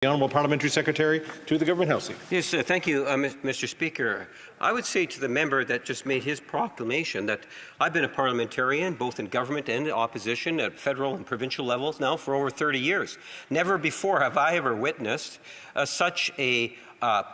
The Honourable Parliamentary Secretary to the Government House Leader. Yes, thank you, Mr. Speaker. I would say to the member that just made his proclamation that I've been a parliamentarian, both in government and in opposition at federal and provincial levels now for over 30 years. Never before have I ever witnessed such a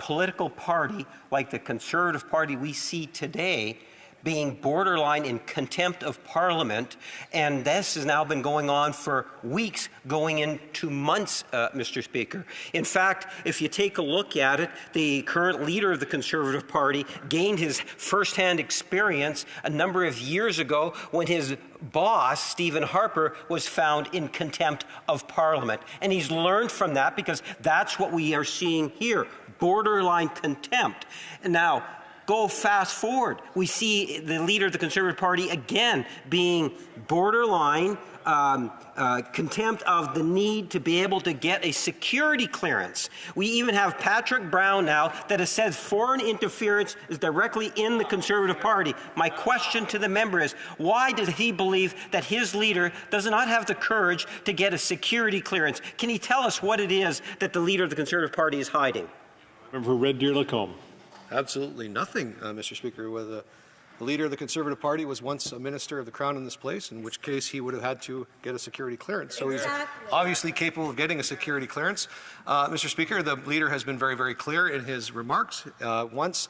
political party like the Conservative Party we see today being borderline in contempt of Parliament, and this has now been going on for weeks, going into months, Mr. Speaker. In fact, if you take a look at it, the current leader of the Conservative Party gained his first-hand experience a number of years ago when his boss, Stephen Harper, was found in contempt of Parliament. And he's learned from that because that's what we are seeing here, borderline contempt. Now, go fast forward. We see the leader of the Conservative Party again being borderline contempt of the need to be able to get a security clearance. We even have Patrick Brown now that has said foreign interference is directly in the Conservative Party. My question to the member is, why does he believe that his leader does not have the courage to get a security clearance? Can he tell us what it is that the leader of the Conservative Party is hiding? Member for Red Deer Lacombe. Absolutely nothing, Mr. Speaker. The leader of the Conservative Party was once a minister of the Crown in this place, in which case he would have had to get a security clearance. So he's obviously capable of getting a security clearance. Mr. Speaker, the leader has been very, very clear in his remarks. Once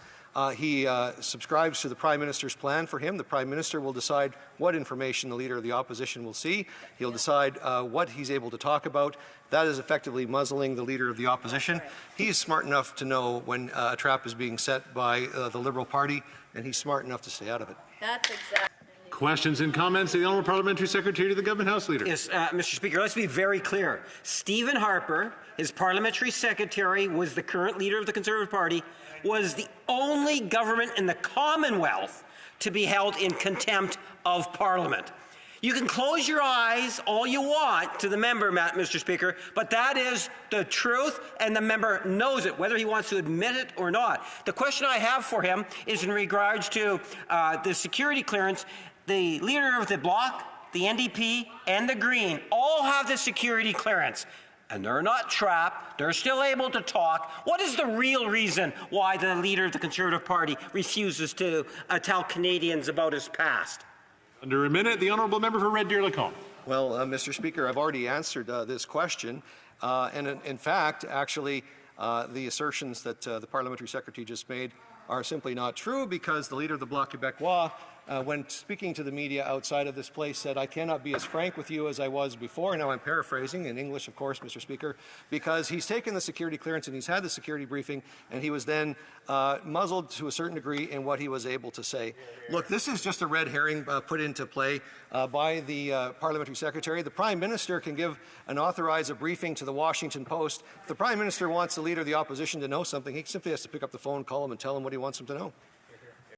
he subscribes to the Prime Minister's plan for him, the Prime Minister will decide what information the Leader of the Opposition will see. He'll decide what he's able to talk about. That is effectively muzzling the Leader of the Opposition. He's smart enough to know when a trap is being set by the Liberal Party, and he's smart enough to stay out of it. That's exactly. Questions and comments to the Honourable Parliamentary Secretary to the Government House Leader. Yes, Mr. Speaker, let's be very clear. Stephen Harper, his Parliamentary Secretary, was the current leader of the Conservative Party, was the only government in the Commonwealth to be held in contempt of Parliament. You can close your eyes all you want to the member, Mr. Speaker, but that is the truth, and the member knows it, whether he wants to admit it or not. The question I have for him is in regards to the security clearance. The leader of the Bloc, the NDP, and the Green all have the security clearance. And they're not trapped. They're still able to talk. What is the real reason why the leader of the Conservative Party refuses to tell Canadians about his past? Under a minute, the Honourable Member for Red Deer Lacombe. Well, Mr. Speaker, I've already answered this question. And in fact, actually, the assertions that the Parliamentary Secretary just made are simply not true, because the leader of the Bloc Québécois, when speaking to the media outside of this place, said, "I cannot be as frank with you as I was before." Now I'm paraphrasing in English, of course, Mr. Speaker, because he's taken the security clearance and he's had the security briefing, and he was then muzzled to a certain degree in what he was able to say. Look, this is just a red herring put into play by the Parliamentary Secretary. The Prime Minister can give and authorize a briefing to the Washington Post. If the Prime Minister wants the Leader of the Opposition to know something, he simply has to pick up the phone, call him, and tell him what he wants him to know.